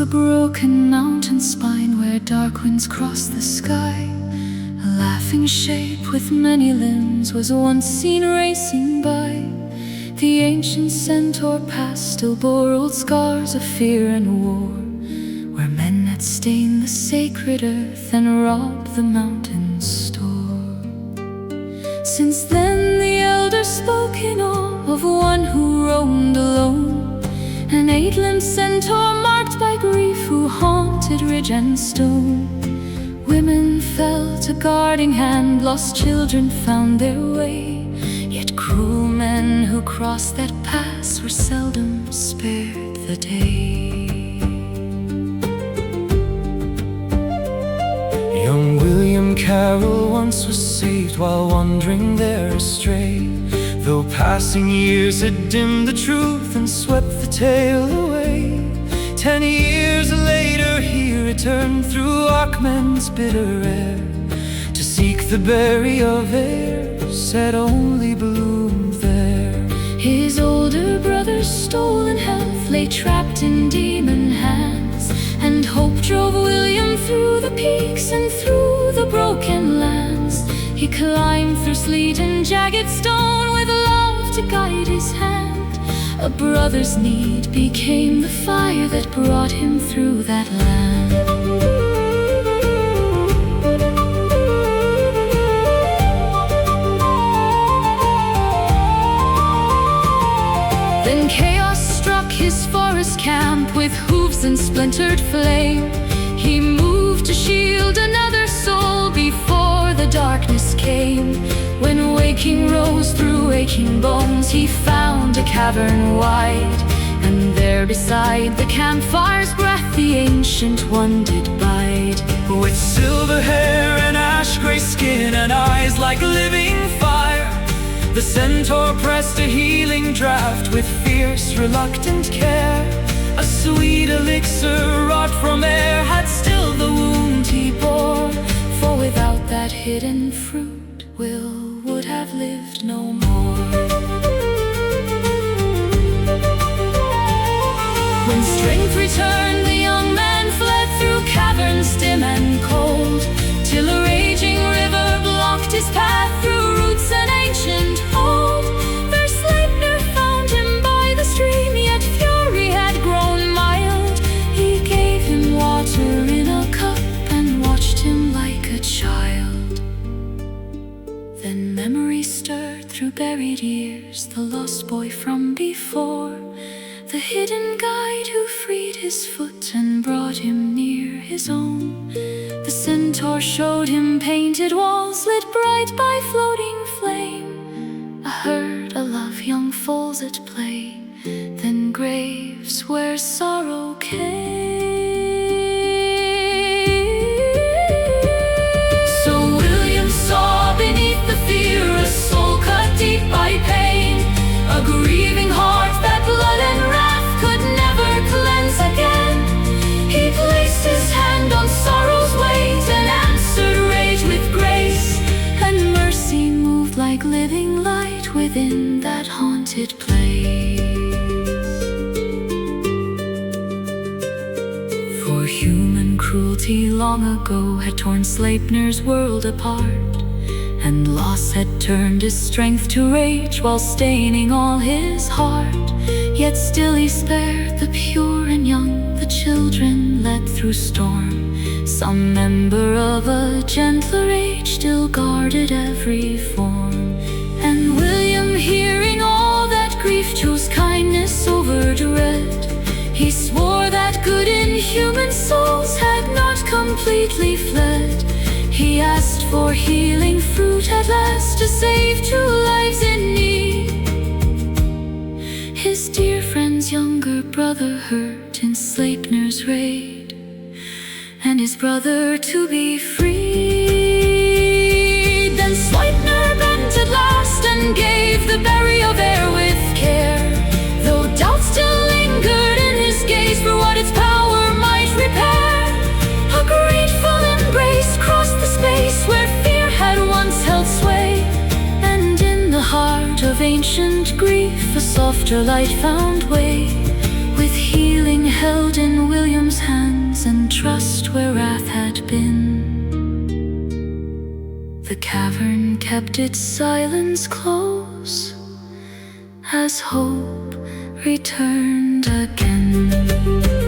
broken mountain spine where dark winds cross the sky. A laughing shape with many limbs was once seen racing by. The ancient Centaur Pass still bore old scars of fear and war, where men had stained the sacred earth and robbed the mountain's store. Since then the elders spoke in awe of one who roamed alone, an eight-limbed centaur marked by grief who haunted ridge and stone. Women felt a guarding hand, lost children found their way, yet cruel men who crossed that pass were seldom spared the day. Young William Carroll once was saved while wandering there astray, though passing years had dimmed the truth and swept the tale away. 10 years later he returned through Achmen's bitter air, to seek the Berry of Eir, said only bloomed there. His older brother's stolen health lay trapped in demon hands, and hope drove William through the peaks and through the broken lands. He climbed through sleet and jagged stone with love to guide his hand. A brother's need became the fire that brought him through that land. Then chaos struck his forest camp with hooves and splintered flame. He moved to shield another soul before the darkness came. When waking rose through aching bones, he found a cavern wide, and there beside the campfire's breath the Ancient One did bide. With silver hair and ash-gray skin and eyes like living fire, the centaur pressed a healing draught with fierce, reluctant care. A sweet elixir wrought from air had stilled the wound he bore, for without that hidden fruit, Will would have lived no more. When strength returned, the young man fled through caverns dim and cold, till a raging river blocked his path through roots and ancient hold. There Sleipnir found him by the stream, yet fury had grown mild. He gave him water in a cup and watched him like a child. Then memory stirred through buried years the lost boy from before, the hidden guide who freed his foot and brought him near his own. The centaur showed him painted walls lit bright by floating flame, a herd, a love, young foals at play, then graves where sorrow came. So William saw beneath the fear a soul cut deep by pain, a grieving heart that blood and wrath could never cleanse again. He placed his hand on sorrow's weight and answered rage with grace, and mercy moved like living light within that haunted place. For human cruelty long ago had torn Sleipnir's world apart, and loss had turned his strength to rage while staining all his heart. Yet still he spared the pure and young, the children led through storm. Some member of a gentler age still guarded every form. And William, hearing all that grief, chose kindness over dread. He swore that good in human souls had not completely fled. He asked for healing fruit at last to save 2 lives in need. His dear friend's younger brother hurt in Sleipnir's raid, and his brother to be freed. Then Sleipnir bent at last and gave the Berry of Eir with care, though doubt still lingered in his gaze for what its power might repair. A grateful embrace crossed the space where fear had once held sway, and in the heart of ancient grief a softer light found way. With healing held in William's hand, trust where wrath had been. The cavern kept its silence close as hope returned again.